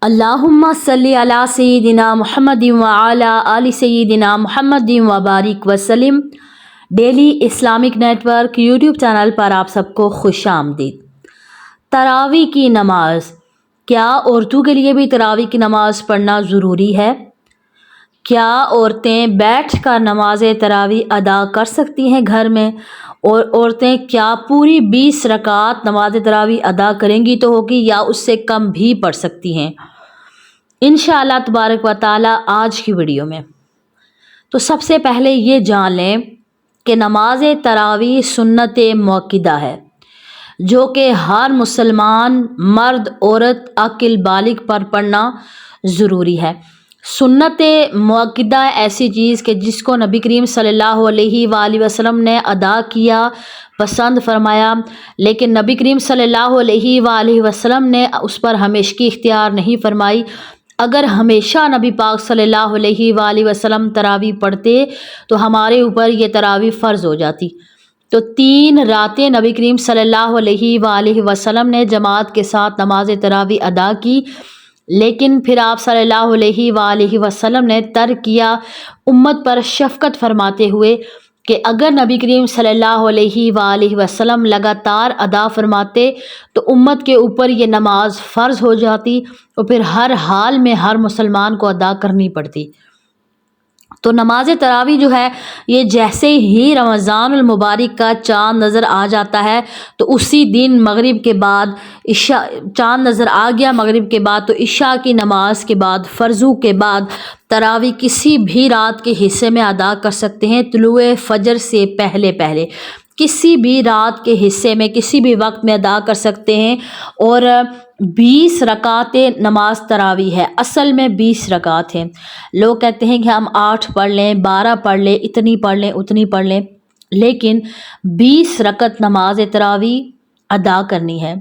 اللہم صلی علی سیدنا محمد وعلی آل سیدنا محمد وبارک وسلم۔ Daily Islamic network YouTube channel پر آپ سب کو خوش آمدید۔ تراویح کی نماز، کیا عورتوں کے لیے بھی تراویح کی نماز پڑھنا ضروری ہے؟ کیا عورتیں بیٹھ کر نماز تراویح ادا کر سکتی ہیں گھر میں؟ اور عورتیں کیا پوری 20 رکعت نماز تراویح ادا کریں گی تو ہوگی یا اس سے کم بھی پڑھ سکتی ہیں؟ انشاءاللہ تبارک و تعالی آج کی ویڈیو میں تو سب سے پہلے یہ جان لیں کہ نماز تراویح سنت موقدہ ہے جو کہ ہر مسلمان مرد عورت عاقل بالغ پر پڑھنا ضروری ہے۔ سنت موقدہ ایسی چیز کہ جس کو نبی کریم صلی اللہ علیہ وآلہ وسلم نے ادا کیا، پسند فرمایا، لیکن نبی کریم صلی اللہ علیہ وآلہ وسلم نے اس پر ہمیشگی اختیار نہیں فرمائی۔ اگر ہمیشہ نبی پاک صلی اللہ علیہ وآلہ وسلم تراویح پڑھتے تو ہمارے اوپر یہ تراویح فرض ہو جاتی۔ تو 3 راتیں نبی کریم صلی اللہ علیہ وآلہ وسلم نے جماعت کے ساتھ نماز تراویح ادا کی، لیکن پھر آپ صلی اللہ علیہ وآلہ وسلم نے ترک کیا، امت پر شفقت فرماتے ہوئے کہ اگر نبی کریم صلی اللہ علیہ وآلہ وسلم لگاتار ادا فرماتے تو امت کے اوپر یہ نماز فرض ہو جاتی اور پھر ہر حال میں ہر مسلمان کو ادا کرنی پڑتی۔ تو نماز تراویح جو ہے یہ جیسے ہی رمضان المبارک کا چاند نظر آ جاتا ہے تو اسی دن مغرب کے بعد عشاء، چاند نظر آ گیا مغرب کے بعد تو عشاء کی نماز کے بعد فرضوں کے بعد تراویح کسی بھی رات کے حصے میں ادا کر سکتے ہیں، طلوع فجر سے پہلے کسی بھی رات کے حصے میں کسی بھی وقت میں ادا کر سکتے ہیں۔ اور 20 رکعت نماز تراویح ہے، اصل میں 20 رکعت ہیں۔ لوگ کہتے ہیں کہ ہم 8 پڑھ لیں، 12 پڑھ لیں، اتنی پڑھ لیں اتنی پڑھ لیں، لیکن 20 رکعت نماز تراویح ادا کرنی ہے۔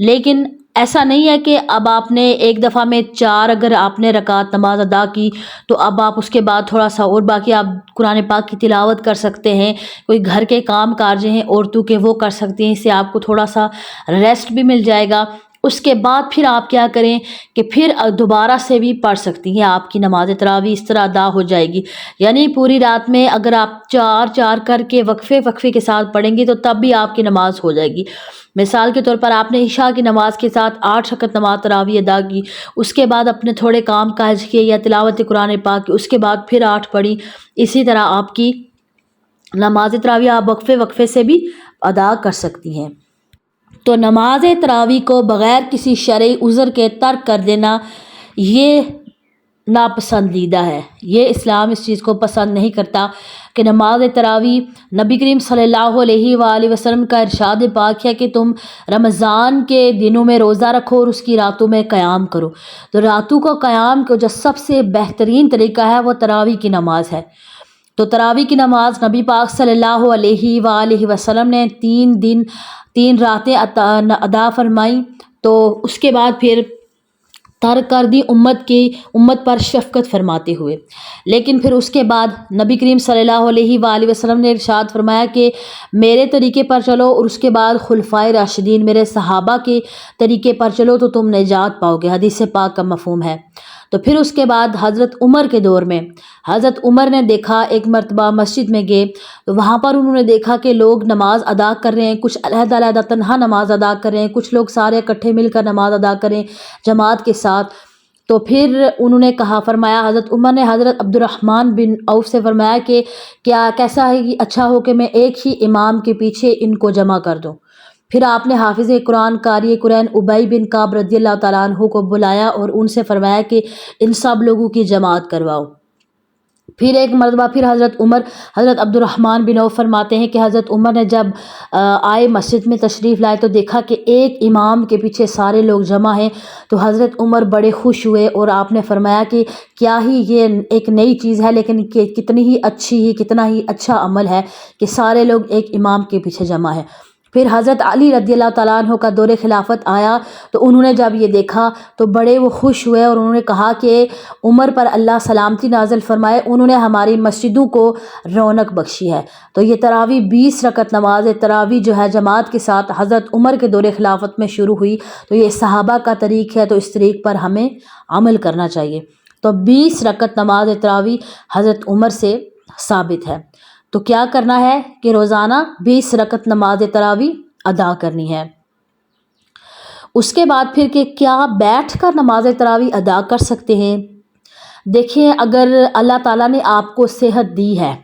لیکن ایسا نہیں ہے کہ اب آپ نے ایک دفعہ میں 4 اگر آپ نے رکعت نماز ادا کی تو اب آپ اس کے بعد تھوڑا سا اور باقی آپ قرآن پاک کی تلاوت کر سکتے ہیں، کوئی گھر کے کام کاج ہیں عورتوں کے وہ کر سکتے ہیں، اس سے آپ کو تھوڑا سا ریسٹ بھی مل جائے گا۔ اس کے بعد پھر آپ کیا کریں کہ پھر دوبارہ سے بھی پڑھ سکتی ہیں، آپ کی نماز تراویح اس طرح ادا ہو جائے گی۔ یعنی پوری رات میں اگر آپ 4 کر کے وقفے کے ساتھ پڑھیں گی تو تب بھی آپ کی نماز ہو جائے گی۔ مثال کے طور پر آپ نے عشاء کی نماز کے ساتھ 8 رکعت نماز تراویح ادا کی، اس کے بعد اپنے تھوڑے کام کاج کیے یا تلاوت قرآن پاک کی، اس کے بعد پھر 8 پڑھی، اسی طرح آپ کی نماز تراویح آپ وقفے سے بھی ادا کر سکتی ہیں۔ تو نماز تراویح کو بغیر کسی شرعی عذر کے ترک کر دینا یہ ناپسندیدہ ہے، یہ اسلام اس چیز کو پسند نہیں کرتا کہ نماز تراویح نبی کریم صلی اللہ علیہ وآلہ وسلم کا ارشاد پاک ہے کہ تم رمضان کے دنوں میں روزہ رکھو اور اس کی راتوں میں قیام کرو۔ تو راتوں کو قیام کو جو سب سے بہترین طریقہ ہے وہ تراویح کی نماز ہے۔ تو تراویح کی نماز نبی پاک صلی اللہ علیہ وآلہ وسلم نے 3 راتیں ادا فرمائیں، تو اس کے بعد پھر ترک کر دی امت پر شفقت فرماتے ہوئے۔ لیکن پھر اس کے بعد نبی کریم صلی اللہ علیہ وآلہ وسلم نے ارشاد فرمایا کہ میرے طریقے پر چلو اور اس کے بعد خلفائے راشدین میرے صحابہ کے طریقے پر چلو تو تم نجات پاؤ گے، حدیث پاک کا مفہوم ہے۔ تو پھر اس کے بعد حضرت عمر کے دور میں حضرت عمر نے دیکھا، ایک مرتبہ مسجد میں گئے تو وہاں پر انہوں نے دیکھا کہ لوگ نماز ادا کر رہے ہیں، کچھ علیحدہ تنہا نماز ادا کر رہے ہیں، کچھ لوگ سارے اکٹھے مل کر نماز ادا کریں جماعت کے ساتھ۔ تو پھر انہوں نے فرمایا، حضرت عمر نے حضرت عبد الرحمن بن عوف سے فرمایا کہ کیسا ہے کہ اچھا ہو کہ میں ایک ہی امام کے پیچھے ان کو جمع کر دوں۔ پھر آپ نے حافظ قرآن قاری قرآن ابی بن کعب رضی اللہ تعالیٰ عنہ کو بلایا اور ان سے فرمایا کہ ان سب لوگوں کی جماعت کرواؤ۔ پھر ایک مرتبہ پھر حضرت عبد الرحمن بن عوف فرماتے ہیں کہ حضرت عمر نے جب آئے مسجد میں تشریف لائے تو دیکھا کہ ایک امام کے پیچھے سارے لوگ جمع ہیں، تو حضرت عمر بڑے خوش ہوئے اور آپ نے فرمایا کہ کیا ہی یہ ایک نئی چیز ہے، لیکن کتنا ہی اچھا عمل ہے کہ سارے لوگ ایک امام کے پیچھے جمع ہے۔ پھر حضرت علی رضی اللہ تعالیٰ عنہ کا دور خلافت آیا تو انہوں نے جب یہ دیکھا تو بڑے وہ خوش ہوئے اور انہوں نے کہا کہ عمر پر اللہ سلامتی نازل فرمائے، انہوں نے ہماری مسجدوں کو رونق بخشی ہے۔ تو یہ تراویح 20 رکعت نماز تراویح جو ہے جماعت کے ساتھ حضرت عمر کے دور خلافت میں شروع ہوئی، تو یہ صحابہ کا طریق ہے، تو اس طریق پر ہمیں عمل کرنا چاہیے۔ تو 20 رکعت نماز تراویح حضرت عمر سے ثابت ہے۔ تو کیا کرنا ہے کہ روزانہ 20 رکعت نماز تراویح ادا کرنی ہے۔ اس کے بعد پھر کہ کیا بیٹھ کر نماز تراویح ادا کر سکتے ہیں؟ دیکھیں، اگر اللہ تعالیٰ نے آپ کو صحت دی ہے،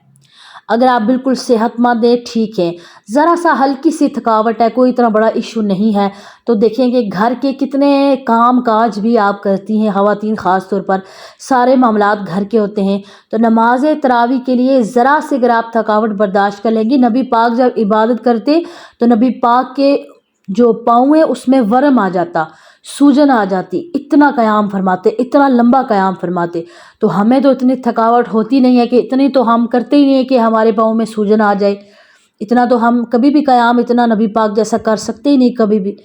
اگر آپ بالکل صحت مند ہیں، ٹھیک ہے، ذرا سا ہلکی سی تھکاوٹ ہے، کوئی اتنا بڑا ایشو نہیں ہے، تو دیکھیں کہ گھر کے کتنے کام کاج بھی آپ کرتی ہیں، خواتین خاص طور پر سارے معاملات گھر کے ہوتے ہیں، تو نماز تراویح کے لیے ذرا سے اگر آپ تھکاوٹ برداشت کر لیں گی، نبی پاک جب عبادت کرتے تو نبی پاک کے جو پاؤں ہیں اس میں ورم آ جاتا، سوجن آ جاتی، اتنا قیام فرماتے، اتنا لمبا قیام فرماتے۔ تو ہمیں تو اتنی تھکاوٹ ہوتی نہیں ہے، کہ اتنی تو ہم کرتے ہی نہیں ہے کہ ہمارے پاؤں میں سوجن آ جائے، اتنا تو ہم کبھی بھی قیام اتنا نبی پاک جیسا کر سکتے ہی نہیں کبھی بھی۔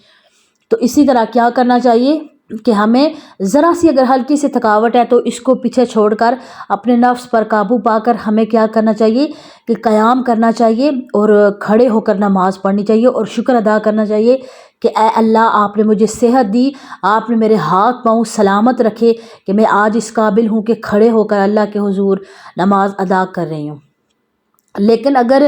تو اسی طرح کیا کرنا چاہیے کہ ہمیں ذرا سی اگر ہلکی سی تھکاوٹ ہے تو اس کو پیچھے چھوڑ کر اپنے نفس پر قابو پا کر ہمیں کیا کرنا چاہیے کہ قیام کرنا چاہیے اور کھڑے ہو کر نماز پڑھنی چاہیے اور شکر ادا کرنا چاہیے کہ اے اللہ، آپ نے مجھے صحت دی، آپ نے میرے ہاتھ پاؤں سلامت رکھے کہ میں آج اس قابل ہوں کہ کھڑے ہو کر اللہ کے حضور نماز ادا کر رہی ہوں۔ لیکن اگر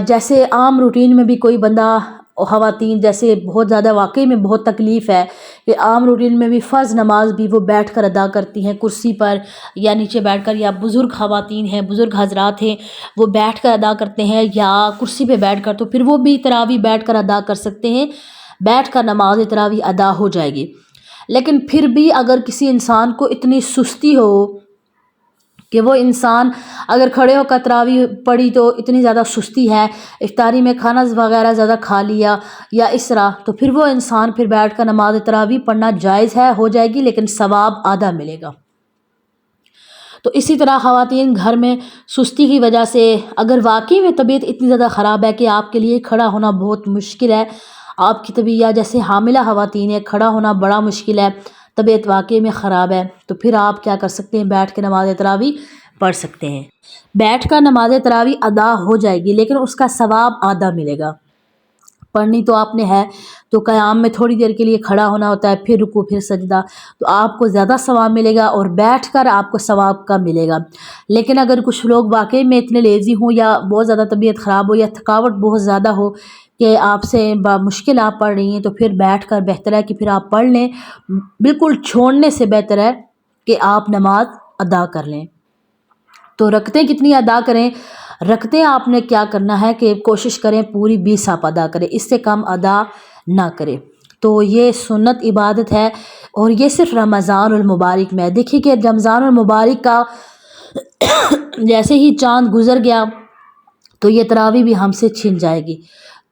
جیسے عام روٹین میں بھی کوئی بندہ، خواتین جیسے بہت زیادہ واقعی میں بہت تکلیف ہے کہ عام روٹین میں بھی فرض نماز بھی وہ بیٹھ کر ادا کرتی ہیں، کرسی پر یا نیچے بیٹھ کر، یا بزرگ خواتین ہیں، بزرگ حضرات ہیں، وہ بیٹھ کر ادا کرتے ہیں یا کرسی پہ بیٹھ کر، تو پھر وہ بھی تراویح بیٹھ کر ادا کر سکتے ہیں، بیٹھ کر نماز تراویح ادا ہو جائے گی۔ لیکن پھر بھی اگر کسی انسان کو اتنی سستی ہو کہ وہ انسان اگر کھڑے ہو کر تراویح پڑھی تو اتنی زیادہ سستی ہے، افطاری میں کھانا وغیرہ زیادہ کھا لیا یا اس طرح، تو پھر وہ انسان پھر بیٹھ کر نماز تراویح پڑھنا جائز ہے، ہو جائے گی، لیکن ثواب آدھا ملے گا۔ تو اسی طرح خواتین گھر میں سستی کی وجہ سے اگر واقعی میں طبیعت اتنی زیادہ خراب ہے کہ آپ کے لیے کھڑا ہونا بہت مشکل ہے، آپ کی طبیعت جیسے حاملہ خواتین ہے، کھڑا ہونا بڑا مشکل ہے، طبیعت واقعی میں خراب ہے، تو پھر آپ کیا کر سکتے ہیں، بیٹھ کے نماز تراویح پڑھ سکتے ہیں۔ بیٹھ کر نماز تراویح ادا ہو جائے گی، لیکن اس کا ثواب آدھا ملے گا۔ پڑھنی تو آپ نے ہے، تو قیام میں تھوڑی دیر کے لیے کھڑا ہونا ہوتا ہے، پھر رکوع پھر سجدہ، تو آپ کو زیادہ ثواب ملے گا اور بیٹھ کر آپ کو ثواب کم ملے گا۔ لیکن اگر کچھ لوگ واقعی میں اتنے لیزی ہوں یا بہت زیادہ طبیعت خراب ہو یا تھکاوٹ بہت زیادہ ہو کہ آپ سے بمشکل آپ پڑھ رہی ہیں، تو پھر بیٹھ کر بہتر ہے کہ پھر آپ پڑھ لیں، بالکل چھوڑنے سے بہتر ہے کہ آپ نماز ادا کر لیں۔ تو رکعتیں کتنی ادا کریں؟ رکعتیں آپ نے کیا کرنا ہے کہ کوشش کریں پوری 20 آپ ادا کریں، اس سے کم ادا نہ کریں۔ تو یہ سنت عبادت ہے اور یہ صرف رمضان المبارک میں ہے۔ دیکھیے کہ رمضان المبارک کا جیسے ہی چاند گزر گیا تو یہ تراویح بھی ہم سے چھن جائے گی۔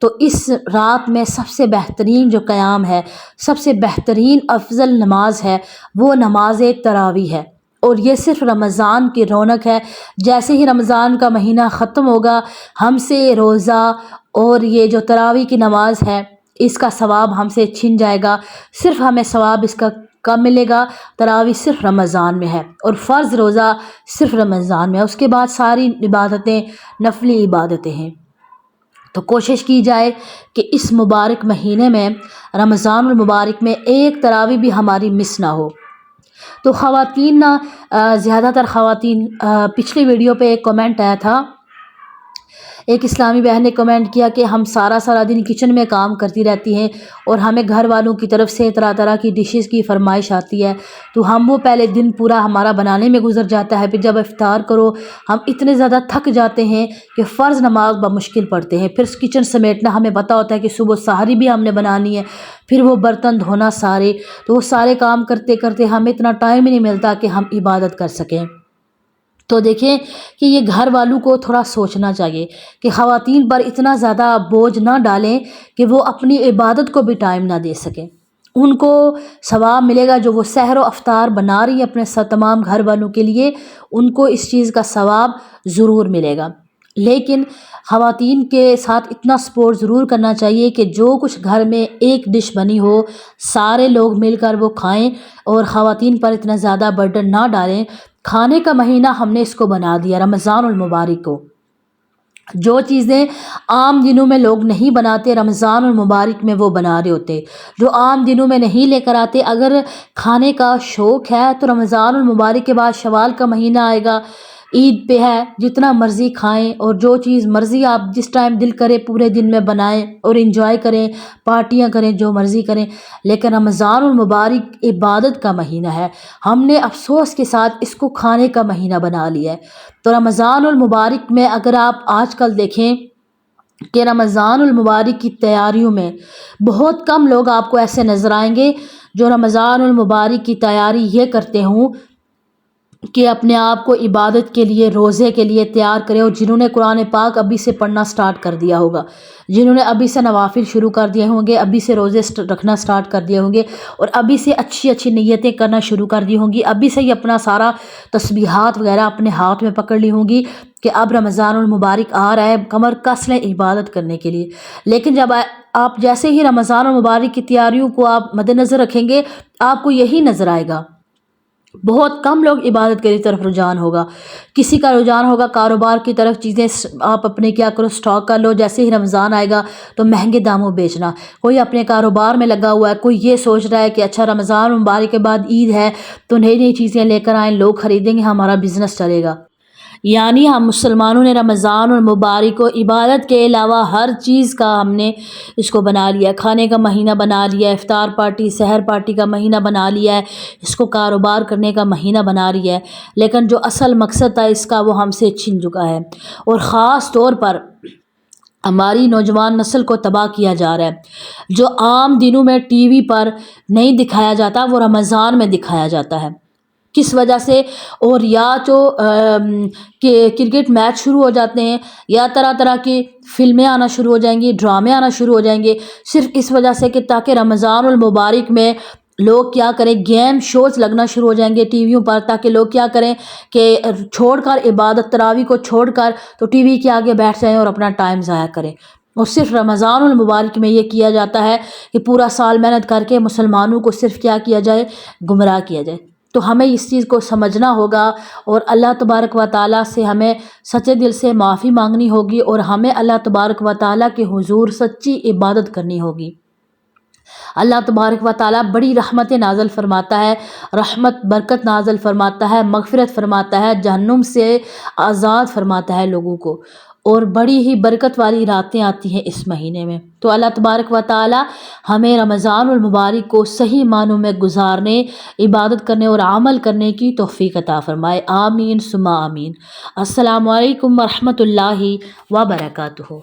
تو اس رات میں سب سے بہترین جو قیام ہے، سب سے بہترین افضل نماز ہے، وہ نماز تراویح ہے، اور یہ صرف رمضان کی رونق ہے۔ جیسے ہی رمضان کا مہینہ ختم ہوگا، ہم سے روزہ اور یہ جو تراویح کی نماز ہے، اس کا ثواب ہم سے چھن جائے گا، صرف ہمیں ثواب اس کا کم ملے گا۔ تراویح صرف رمضان میں ہے اور فرض روزہ صرف رمضان میں ہے، اس کے بعد ساری عبادتیں نفلی عبادتیں ہیں۔ تو کوشش کی جائے کہ اس مبارک مہینے میں، رمضان المبارک میں، ایک تراویح بھی ہماری مس نہ ہو۔ تو خواتین زیادہ تر خواتین، پچھلی ویڈیو پہ ایک کمنٹ آیا تھا، ایک اسلامی بہن نے کمنٹ کیا کہ ہم سارا دن کچن میں کام کرتی رہتی ہیں اور ہمیں گھر والوں کی طرف سے طرح طرح کی ڈشز کی فرمائش آتی ہے، تو ہم وہ پہلے دن پورا ہمارا بنانے میں گزر جاتا ہے، پھر جب افطار کرو ہم اتنے زیادہ تھک جاتے ہیں کہ فرض نماز بمشکل پڑھتے ہیں، پھر کچن سمیٹنا ہمیں پتہ ہوتا ہے کہ صبح سحری بھی ہم نے بنانی ہے، پھر وہ برتن دھونا سارے، تو وہ سارے کام کرتے کرتے ہمیں اتنا ٹائم ہی نہیں ملتا کہ ہم عبادت کر سکیں۔ تو دیکھیں کہ یہ گھر والوں کو تھوڑا سوچنا چاہیے کہ خواتین پر اتنا زیادہ بوجھ نہ ڈالیں کہ وہ اپنی عبادت کو بھی ٹائم نہ دے سکیں۔ ان کو ثواب ملے گا جو وہ سحر و افطار بنا رہی ہے اپنے تمام گھر والوں کے لیے، ان کو اس چیز کا ثواب ضرور ملے گا۔ لیکن خواتین کے ساتھ اتنا سپورٹ ضرور کرنا چاہیے کہ جو کچھ گھر میں ایک ڈش بنی ہو سارے لوگ مل کر وہ کھائیں، اور خواتین پر اتنا زیادہ برڈن نہ ڈالیں۔ کھانے کا مہینہ ہم نے اس کو بنا دیا رمضان المبارک کو۔ جو چیزیں عام دنوں میں لوگ نہیں بناتے رمضان المبارک میں وہ بنا رہے ہوتے، جو عام دنوں میں نہیں لے کر آتے۔ اگر کھانے کا شوق ہے تو رمضان المبارک کے بعد شوال کا مہینہ آئے گا، عید پہ ہے، جتنا مرضی کھائیں اور جو چیز مرضی آپ جس ٹائم دل کرے پورے دن میں بنائیں اور انجوائے کریں، پارٹیاں کریں، جو مرضی کریں۔ لیکن رمضان المبارک عبادت کا مہینہ ہے، ہم نے افسوس کے ساتھ اس کو کھانے کا مہینہ بنا لیا ہے۔ تو رمضان المبارک میں اگر آپ آج کل دیکھیں کہ رمضان المبارک کی تیاریوں میں بہت کم لوگ آپ کو ایسے نظر آئیں گے جو رمضان المبارک کی تیاری یہ کرتے ہوں کہ اپنے آپ کو عبادت کے لیے، روزے کے لیے تیار کرے، اور جنہوں نے قرآن پاک ابھی سے پڑھنا سٹارٹ کر دیا ہوگا، جنہوں نے ابھی سے نوافل شروع کر دیے ہوں گے، ابھی سے روزے رکھنا سٹارٹ کر دیے ہوں گے، اور ابھی سے اچھی اچھی نیتیں کرنا شروع کر دی ہوں گی، ابھی سے ہی اپنا سارا تسبیحات وغیرہ اپنے ہاتھ میں پکڑ لی ہوں گی کہ اب رمضان المبارک آ رہا ہے، کمر کس لیں عبادت کرنے کے لیے۔ لیکن جب آپ جیسے ہی رمضان المبارک کی تیاریوں کو آپ مد نظر رکھیں گے، آپ کو یہی نظر آئے گا، بہت کم لوگ عبادت کی طرف رجحان ہوگا۔ کسی کا رجحان ہوگا کاروبار کی طرف، چیزیں آپ اپنے کیا کرو سٹاک کر لو، جیسے ہی رمضان آئے گا تو مہنگے داموں بیچنا۔ کوئی اپنے کاروبار میں لگا ہوا ہے، کوئی یہ سوچ رہا ہے کہ اچھا رمضان مبارک کے بعد عید ہے تو نئی نئی چیزیں لے کر آئیں، لوگ خریدیں گے، ہمارا بزنس چلے گا۔ یعنی ہم مسلمانوں نے رمضان المبارک کو عبادت کے علاوہ ہر چیز کا ہم نے اس کو بنا لیا، کھانے کا مہینہ بنا لیا، افطار پارٹی، سحر پارٹی کا مہینہ بنا لیا ہے، اس کو کاروبار کرنے کا مہینہ بنا رہی ہے۔ لیکن جو اصل مقصد تھا اس کا وہ ہم سے چھن چکا ہے، اور خاص طور پر ہماری نوجوان نسل کو تباہ کیا جا رہا ہے۔ جو عام دنوں میں ٹی وی پر نہیں دکھایا جاتا وہ رمضان میں دکھایا جاتا ہے۔ کس وجہ سے؟ اور یا تو کہ کرکٹ میچ شروع ہو جاتے ہیں، یا طرح طرح کی فلمیں آنا شروع ہو جائیں گی، ڈرامے آنا شروع ہو جائیں گے، صرف اس وجہ سے کہ تاکہ رمضان المبارک میں لوگ کیا کریں، گیم شوز لگنا شروع ہو جائیں گے ٹی ویوں پر، تاکہ لوگ کیا کریں کہ چھوڑ کر عبادت تراویح کو چھوڑ کر تو ٹی وی کے آگے بیٹھ جائیں اور اپنا ٹائم ضائع کریں۔ اور صرف رمضان المبارک میں یہ کیا جاتا ہے کہ پورا سال محنت کر کے مسلمانوں کو صرف کیا کیا جائے، گمراہ کیا جائے۔ تو ہمیں اس چیز کو سمجھنا ہوگا، اور اللہ تبارک و تعالیٰ سے ہمیں سچے دل سے معافی مانگنی ہوگی، اور ہمیں اللہ تبارک و تعالیٰ کے حضور سچی عبادت کرنی ہوگی۔ اللہ تبارک و تعالیٰ بڑی رحمتیں نازل فرماتا ہے، رحمت برکت نازل فرماتا ہے، مغفرت فرماتا ہے، جہنم سے آزاد فرماتا ہے لوگوں کو، اور بڑی ہی برکت والی راتیں آتی ہیں اس مہینے میں۔ تو اللہ تبارک و تعالیٰ ہمیں رمضان المبارک کو صحیح معنوں میں گزارنے، عبادت کرنے اور عمل کرنے کی توفیق عطا فرمائے۔ آمین ثم آمین۔ السلام علیکم ورحمۃ اللہ وبرکاتہ۔